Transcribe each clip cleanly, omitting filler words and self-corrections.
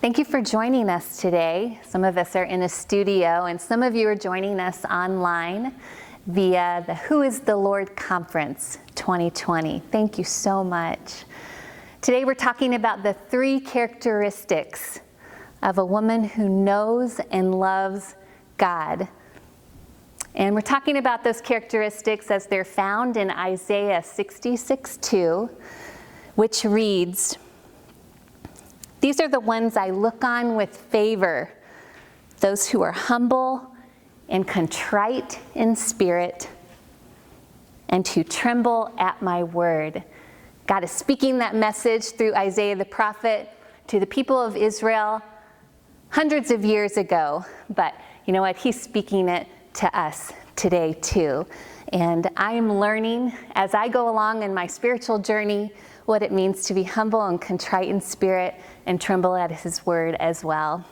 Thank you for joining us today. Some of us are in a studio, and some of you are joining us online via the Who is the Lord Conference 2020. Thank you so much. Today we're talking about the 3 characteristics of a woman who knows and loves God. And we're talking about those characteristics as they're found in Isaiah 66:2, which reads, "These are the ones I look on with favor, those who are humble and contrite in spirit, and who tremble at my word." God is speaking that message through Isaiah the prophet to the people of Israel hundreds of years ago. But you know what? He's speaking it to us today too. And I am learning as I go along in my spiritual journey what it means to be humble and contrite in spirit and tremble at his word as well.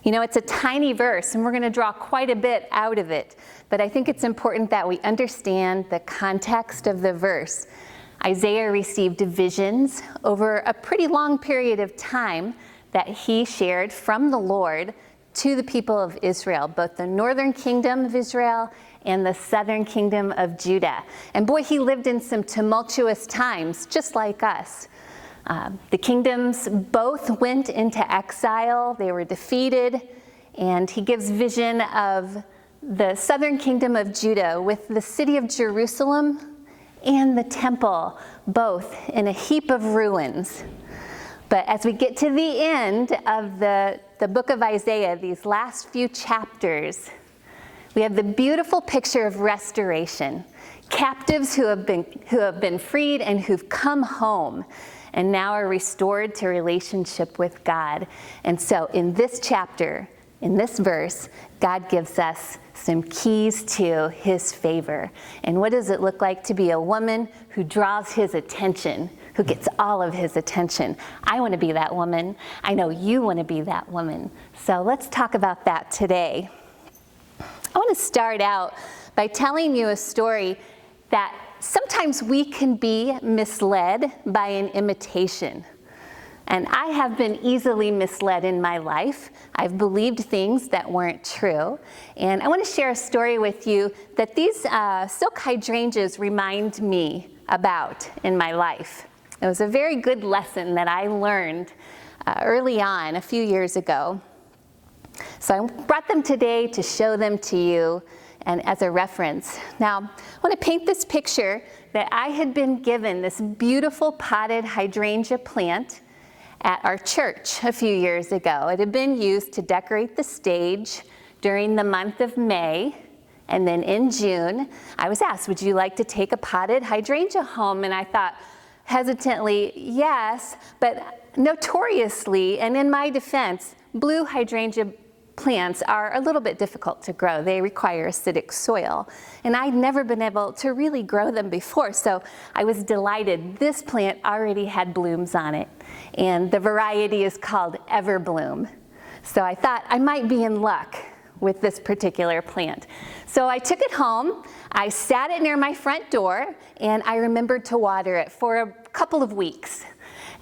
You know, it's a tiny verse, and we're going to draw quite a bit out of it, but I think it's important that we understand the context of the verse. Isaiah received visions over a pretty long period of time that he shared from the Lord to the people of Israel, both the northern kingdom of Israel and the southern kingdom of Judah. And boy, he lived in some tumultuous times, just like us. The kingdoms both went into exile. They were defeated. And he gives vision of the southern kingdom of Judah with the city of Jerusalem and the temple, both in a heap of ruins. But as we get to the end of the book of Isaiah, these last few chapters, we have the beautiful picture of restoration. Captives who have been freed and who've come home and now are restored to relationship with God. And so in this chapter, in this verse, God gives us some keys to his favor. And what does it look like to be a woman who draws his attention, who gets all of his attention? I want to be that woman. I know you want to be that woman. So let's talk about that today. I want to start out by telling you a story that sometimes we can be misled by an imitation. And I have been easily misled in my life. I've believed things that weren't true. And I want to share a story with you that these silk hydrangeas remind me about in my life. It was a very good lesson that I learned early on, a few years ago. So I brought them today to show them to you and as a reference. Now, I want to paint this picture that I had been given this beautiful potted hydrangea plant at our church a few years ago. It had been used to decorate the stage during the month of May. And then in June, I was asked, would you like to take a potted hydrangea home? And I thought hesitantly, yes, but notoriously, and in my defense, blue hydrangea plants are a little bit difficult to grow. They require acidic soil. And I'd never been able to really grow them before, so I was delighted. This plant already had blooms on it, and the variety is called Everbloom. So I thought I might be in luck with this particular plant. So I took it home, I sat it near my front door, and I remembered to water it for a couple of weeks.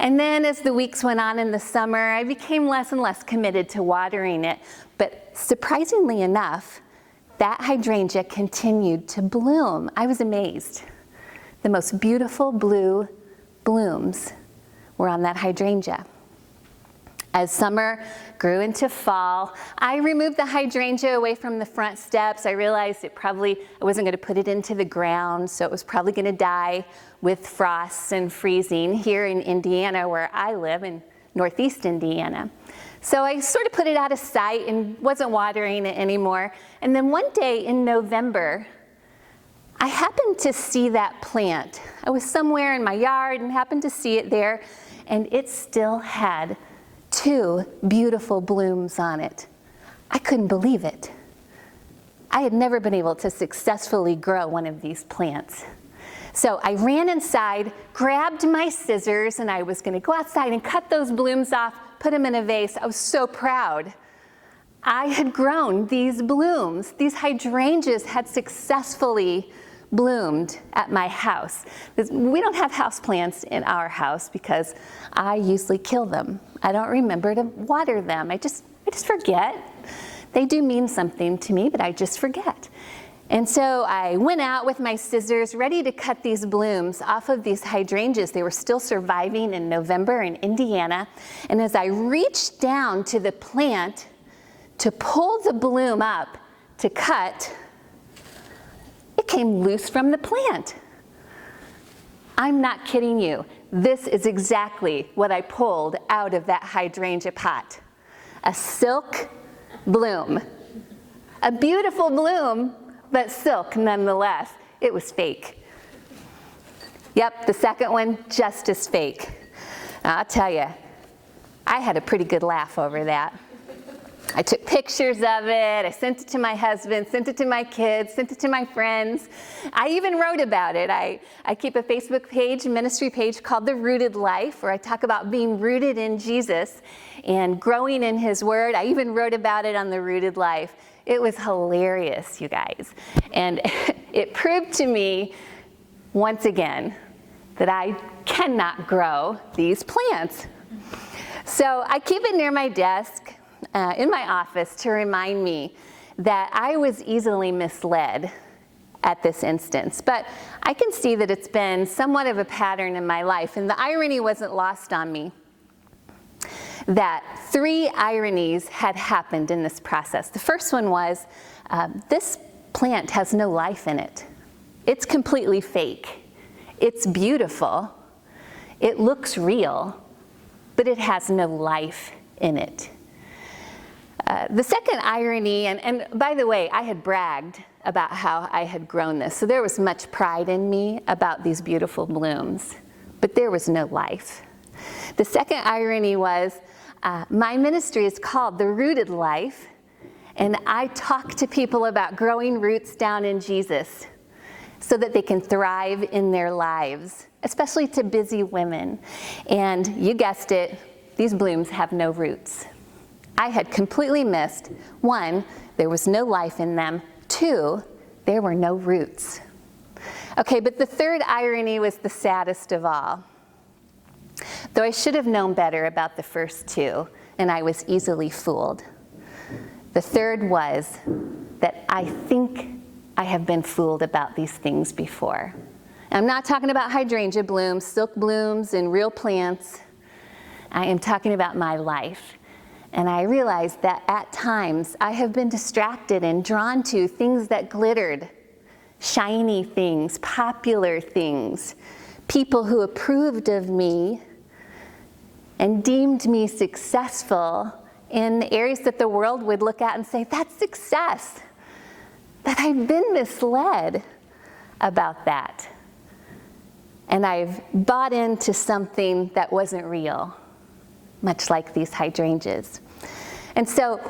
And then as the weeks went on in the summer, I became less and less committed to watering it. But surprisingly enough, that hydrangea continued to bloom. I was amazed. The most beautiful blue blooms were on that hydrangea. As summer grew into fall, I removed the hydrangea away from the front steps. I realized I wasn't going to put it into the ground, so it was probably going to die with frosts and freezing here in Indiana, where I live, in Northeast Indiana. So I sort of put it out of sight and wasn't watering it anymore. And then one day in November, I happened to see that plant. I was somewhere in my yard and happened to see it there, and it still had 2 beautiful blooms on it. I couldn't believe it. I had never been able to successfully grow one of these plants. So I ran inside, grabbed my scissors, and I was going to go outside and cut those blooms off, put them in a vase. I was so proud. I had grown these blooms. These hydrangeas had successfully bloomed at my house. We don't have houseplants in our house because I usually kill them. I don't remember to water them. I just forget. They do mean something to me, but I just forget. And so I went out with my scissors, ready to cut these blooms off of these hydrangeas. They were still surviving in November in Indiana. And as I reached down to the plant to pull the bloom up to cut, it came loose from the plant. I'm not kidding you. This is exactly what I pulled out of that hydrangea pot. A silk bloom. A beautiful bloom, but silk nonetheless. It was fake. Yep, the second one, just as fake. I'll tell you, I had a pretty good laugh over that. I took pictures of it, I sent it to my husband, sent it to my kids, sent it to my friends. I even wrote about it. I keep a Facebook page, a ministry page called The Rooted Life, where I talk about being rooted in Jesus and growing in His Word. I even wrote about it on The Rooted Life. It was hilarious, you guys. And it proved to me, once again, that I cannot grow these plants. So I keep it near my desk, in my office, to remind me that I was easily misled at this instance. But I can see that it's been somewhat of a pattern in my life, and the irony wasn't lost on me that 3 ironies had happened in this process. The first one was, this plant has no life in it. It's completely fake. It's beautiful. It looks real, but it has no life in it. The second irony, and by the way, I had bragged about how I had grown this, so there was much pride in me about these beautiful blooms, but there was no life. The second irony was, my ministry is called The Rooted Life, and I talk to people about growing roots down in Jesus so that they can thrive in their lives, especially to busy women. And you guessed it, these blooms have no roots. I had completely missed, 1, there was no life in them, 2, there were no roots. Okay, but the third irony was the saddest of all. Though I should have known better about the first 2, and I was easily fooled. The third was that I think I have been fooled about these things before. I'm not talking about hydrangea blooms, silk blooms, and real plants. I am talking about my life. And I realized that at times I have been distracted and drawn to things that glittered, shiny things, popular things, people who approved of me and deemed me successful in areas that the world would look at and say, that's success. That I've been misled about that. And I've bought into something that wasn't real, much like these hydrangeas. And so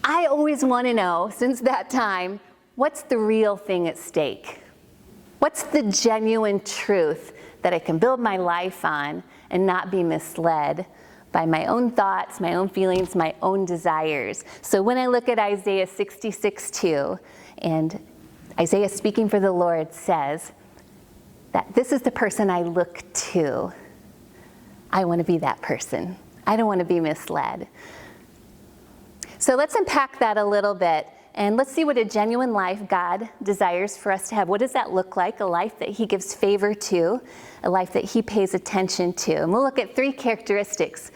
I always want to know, since that time, what's the real thing at stake? What's the genuine truth that I can build my life on and not be misled by my own thoughts, my own feelings, my own desires? So when I look at Isaiah 66:2, and Isaiah speaking for the Lord says that this is the person I look to, I want to be that person. I don't want to be misled. So let's unpack that a little bit, and let's see what a genuine life God desires for us to have. What does that look like? A life that He gives favor to, a life that He pays attention to. And we'll look at 3 characteristics: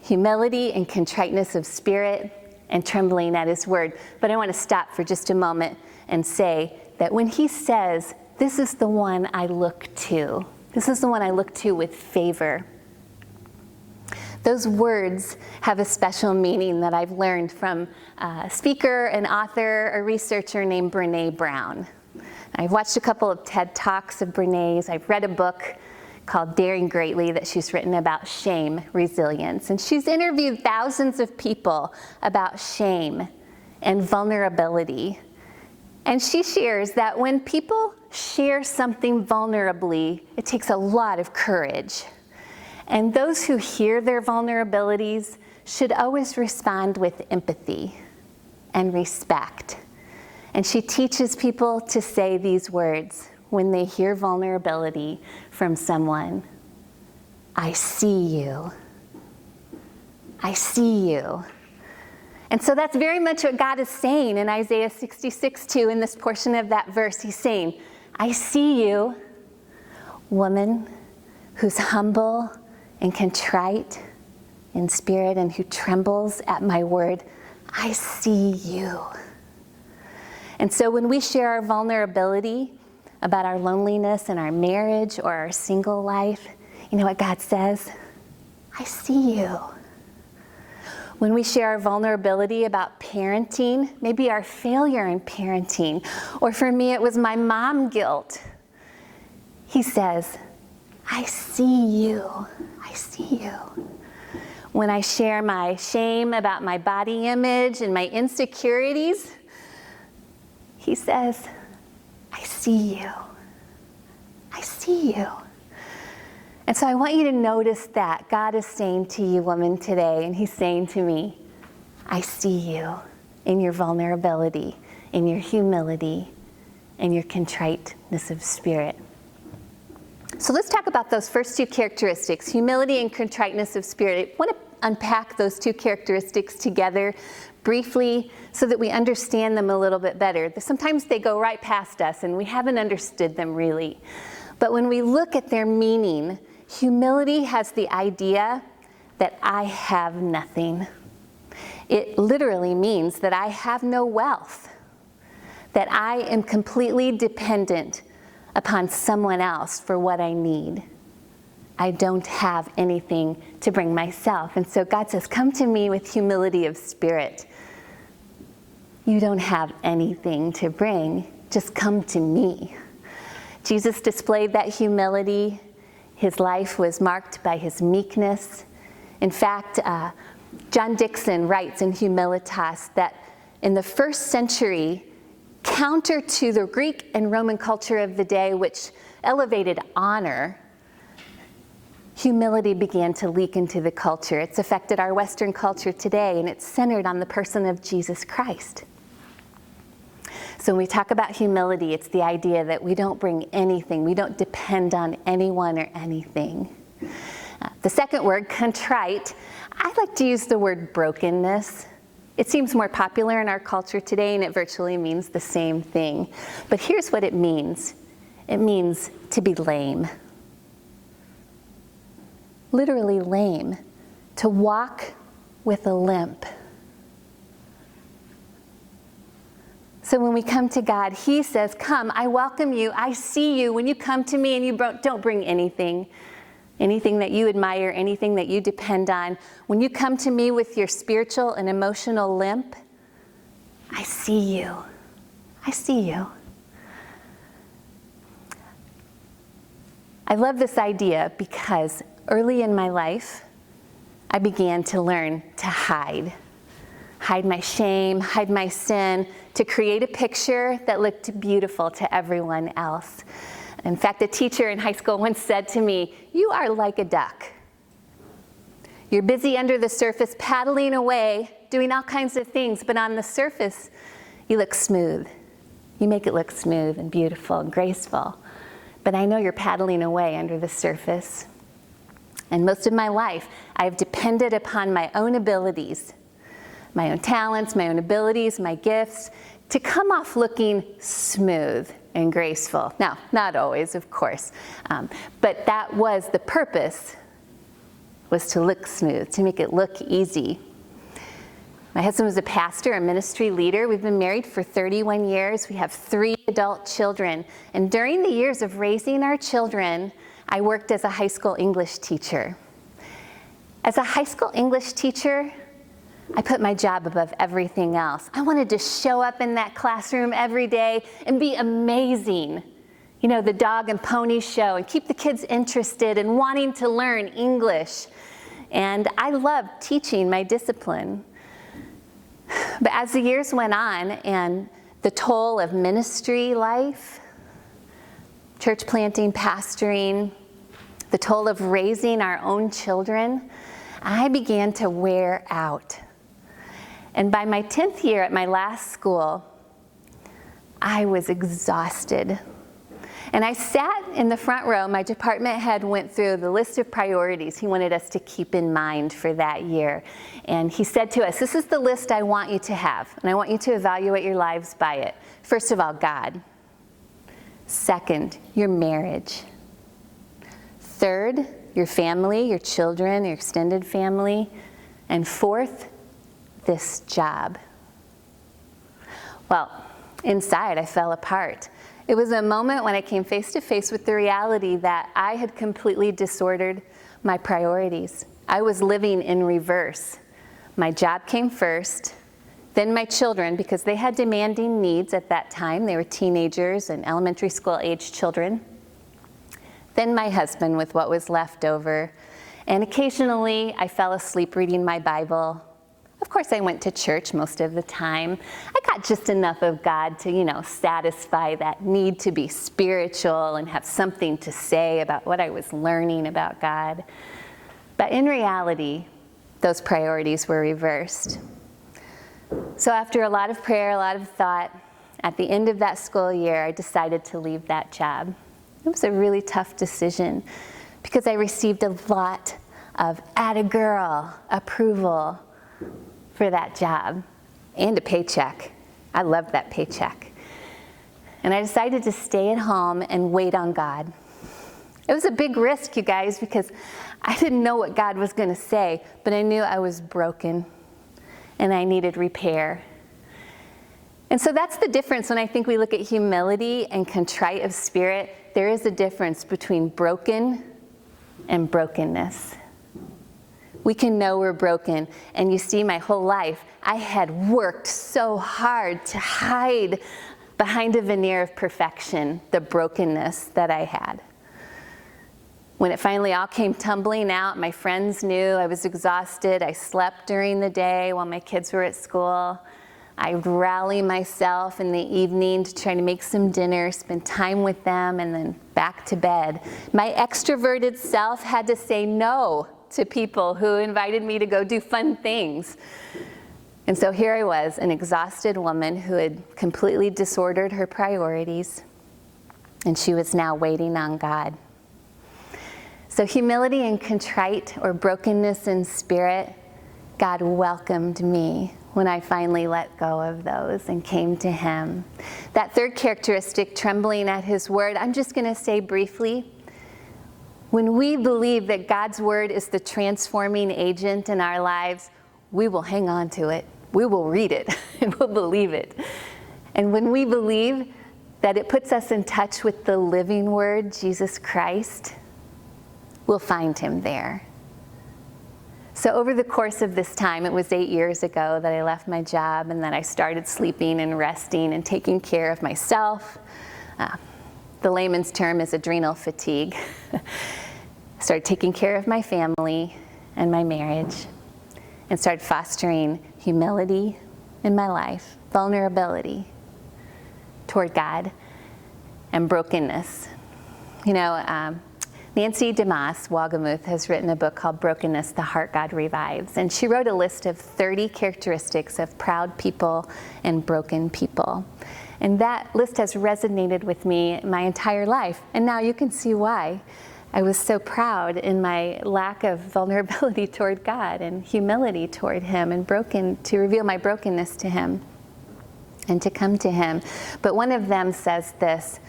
humility and contriteness of spirit, and trembling at His word. But I want to stop for just a moment and say that when He says, this is the one I look to, this is the one I look to with favor, those words have a special meaning that I've learned from a speaker, an author, a researcher named Brene Brown. I've watched a couple of TED Talks of Brene's. I've read a book called Daring Greatly that she's written about shame resilience. And she's interviewed thousands of people about shame and vulnerability. And she shares that when people share something vulnerably, it takes a lot of courage. And those who hear their vulnerabilities should always respond with empathy and respect And she teaches people to say these words when they hear vulnerability from someone. I see you. I see you. And so that's very much what God is saying in Isaiah 66:2 in this portion of that verse. He's saying, I see you, woman who's humble and contrite in spirit and who trembles at my word. I see you. And so when we share our vulnerability about our loneliness and our marriage or our single life, you know what God says? I see you. When we share our vulnerability about parenting, maybe our failure in parenting, or for me it was my mom guilt, he says, I see you. I see you. When I share my shame about my body image and my insecurities, he says, I see you. I see you. And so I want you to notice that God is saying to you, woman, today, and he's saying to me, I see you in your vulnerability, in your humility, and your contriteness of spirit. So let's talk about those first two characteristics, humility and contriteness of spirit. I want to unpack those two characteristics together briefly so that we understand them a little bit better. Sometimes they go right past us and we haven't understood them really. But when we look at their meaning, humility has the idea that I have nothing. It literally means that I have no wealth, that I am completely dependent upon someone else for what I need. I don't have anything to bring myself. And so God says, come to me with humility of spirit. You don't have anything to bring, just come to me. Jesus displayed that humility. His life was marked by his meekness. In fact, John Dixon writes in Humilitas that in the first century, counter to the Greek and Roman culture of the day, which elevated honor, humility began to leak into the culture. It's affected our Western culture today, and it's centered on the person of Jesus Christ. So when we talk about humility, it's the idea that we don't bring anything, we don't depend on anyone or anything. The second word, contrite, I like to use the word brokenness. It seems more popular in our culture today, and it virtually means the same thing. But here's what it means. It means to be lame. Literally lame. To walk with a limp. So when we come to God, he says, come, I welcome you, I see you. When you come to me and you don't bring anything that you admire, anything that you depend on, when you come to me with your spiritual and emotional limp, I see you. I see you. I love this idea because early in my life, I began to learn to hide my shame, hide my sin, to create a picture that looked beautiful to everyone else. In fact, a teacher in high school once said to me, you are like a duck. You're busy under the surface, paddling away, doing all kinds of things, but on the surface, you look smooth. You make it look smooth and beautiful and graceful. But I know you're paddling away under the surface. And most of my life, I've depended upon my own abilities, my own talents, my own abilities, my gifts, to come off looking smooth and graceful. Now, not always, of course, but that was the purpose, was to look smooth, to make it look easy. My husband was a pastor, a ministry leader. We've been married for 31 years. We have 3 adult children. And during the years of raising our children, I worked as a high school English teacher. As a high school English teacher, I put my job above everything else. I wanted to show up in that classroom every day and be amazing. You know, the dog and pony show, and keep the kids interested and wanting to learn English. And I loved teaching my discipline. But as the years went on and the toll of ministry life, church planting, pastoring, the toll of raising our own children, I began to wear out. And by my 10th year at my last school, I was exhausted. And I sat in the front row. My department head went through the list of priorities he wanted us to keep in mind for that year. And he said to us, this is the list I want you to have, and I want you to evaluate your lives by it. First of all, God. Second, your marriage. Third, your family, your children, your extended family. And fourth, this job. Well, inside I fell apart. It was a moment when I came face to face with the reality that I had completely disordered my priorities. I was living in reverse. My job came first, then my children, because they had demanding needs at that time. They were teenagers and elementary school age children. Then my husband with what was left over. And occasionally I fell asleep reading my Bible. Of course, I went to church most of the time. I got just enough of God to, satisfy that need to be spiritual and have something to say about what I was learning about God. But in reality, those priorities were reversed. So after a lot of prayer, a lot of thought, at the end of that school year, I decided to leave that job. It was a really tough decision because I received a lot of atta girl approval for that job and a paycheck. I loved that paycheck. And I decided to stay at home and wait on God. It was a big risk, you guys, because I didn't know what God was going to say, but I knew I was broken and I needed repair. And so that's the difference when I think we look at humility and contrite of spirit. There is a difference between broken and brokenness. We can know we're broken. And you see, my whole life, I had worked so hard to hide behind a veneer of perfection the brokenness that I had. When it finally all came tumbling out, my friends knew I was exhausted. I slept during the day while my kids were at school. I would rally myself in the evening to try to make some dinner, spend time with them, and then back to bed. My extroverted self had to say no to people who invited me to go do fun things. And so here I was, an exhausted woman who had completely disordered her priorities, and she was now waiting on God. So humility and contrite, or brokenness in spirit, God welcomed me when I finally let go of those and came to Him. That third characteristic, trembling at His word, I'm just going to say briefly, when we believe that God's word is the transforming agent in our lives, we will hang on to it. We will read it and we'll believe it. And when we believe that it puts us in touch with the living word, Jesus Christ, we'll find Him there. So over the course of this time, it was 8 years ago that I left my job and that I started sleeping and resting and taking care of myself. The layman's term is adrenal fatigue. Started taking care of my family and my marriage, and started fostering humility in my life, vulnerability toward God, and brokenness. Nancy DeMoss Wagamuth has written a book called Brokenness, The Heart God Revives, and she wrote a list of 30 characteristics of proud people and broken people. And that list has resonated with me my entire life, and now you can see why. I was so proud in my lack of vulnerability toward God and humility toward Him, and broken to reveal my brokenness to Him and to come to Him. But one of them says this: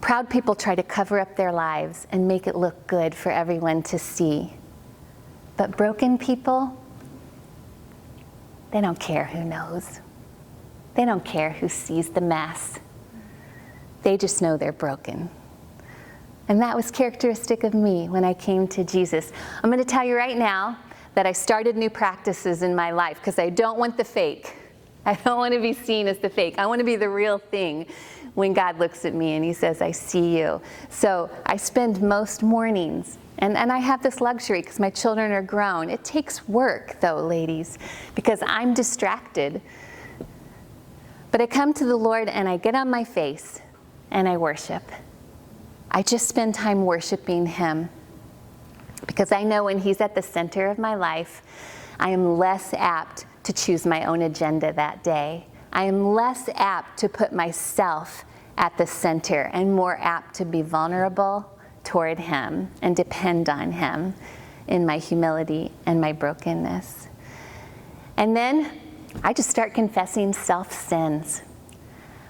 proud people try to cover up their lives and make it look good for everyone to see. But broken people, they don't care who knows. They don't care who sees the mess. They just know they're broken. And that was characteristic of me when I came to Jesus. I'm going to tell you right now that I started new practices in my life because I don't want the fake. I don't want to be seen as the fake. I want to be the real thing when God looks at me and He says, I see you. So I spend most mornings, and I have this luxury because my children are grown. It takes work, though, ladies, because I'm distracted. But I come to the Lord and I get on my face and I worship. I just spend time worshiping Him because I know when He's at the center of my life, I am less apt to choose my own agenda that day. I am less apt to put myself at the center and more apt to be vulnerable toward him and depend on him in my humility and my brokenness. And then I just start confessing self-sins.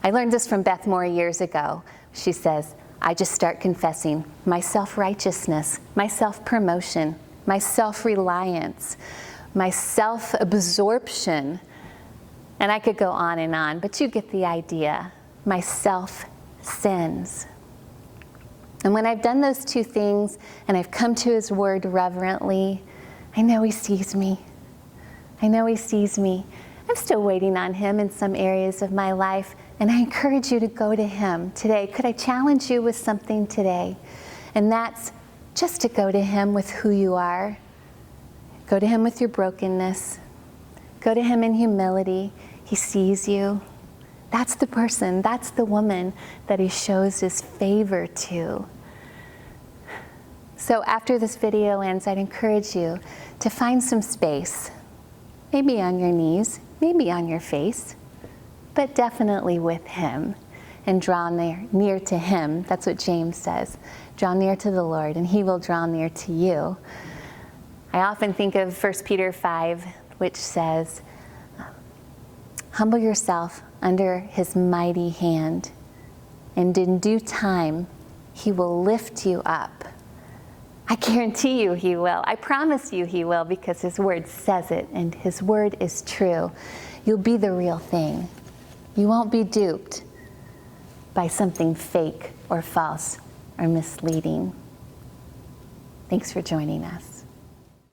I learned this from Beth Moore years ago. She says, I just start confessing my self-righteousness, my self-promotion, my self-reliance, my self-absorption. And I could go on, but you get the idea. My self-sins. And when I've done those two things and I've come to his word reverently, I know he sees me. I know he sees me. I'm still waiting on him in some areas of my life, and I encourage you to go to him today. Could I challenge you with something today? And that's just to go to him with who you are. Go to him with your brokenness. Go to him in humility. He sees you. That's the person, that's the woman that he shows his favor to. So after this video ends, I'd encourage you to find some space, maybe on your knees, maybe on your face, but definitely with him, and draw near to him. That's what James says. Draw near to the Lord, and he will draw near to you. I often think of 1 Peter 5, which says, humble yourself under his mighty hand, and in due time, he will lift you up. I guarantee you he will. I promise you he will, because his word says it, and his word is true. You'll be the real thing. You won't be duped by something fake or false or misleading. Thanks for joining us.